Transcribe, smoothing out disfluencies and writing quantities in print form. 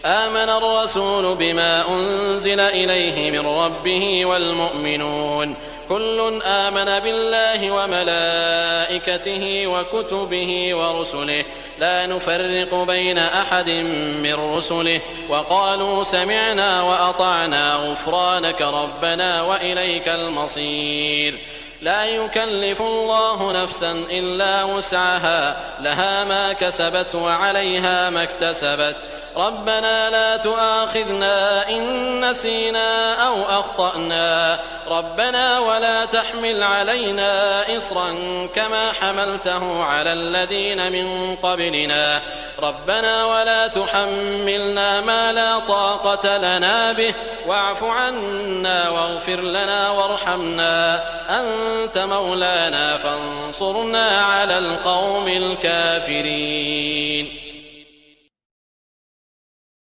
آمن الرسول بما أنزل إليه من ربه والمؤمنون كل آمن بالله وملائكته وكتبه ورسله لا نفرق بين أحد من رسله وقالوا سمعنا وأطعنا غفرانك ربنا وإليك المصير. لا يكلف الله نفسا إلا وسعها لها ما كسبت وعليها ما اكتسبت ربنا لا تؤاخذنا إن نسينا أو أخطأنا ربنا ولا تحمل علينا إصرا كما حملته على الذين من قبلنا ربنا ولا تحملنا ما لا طاقة لنا به واعف عنا واغفر لنا وارحمنا أنت مولانا فانصرنا على القوم الكافرين.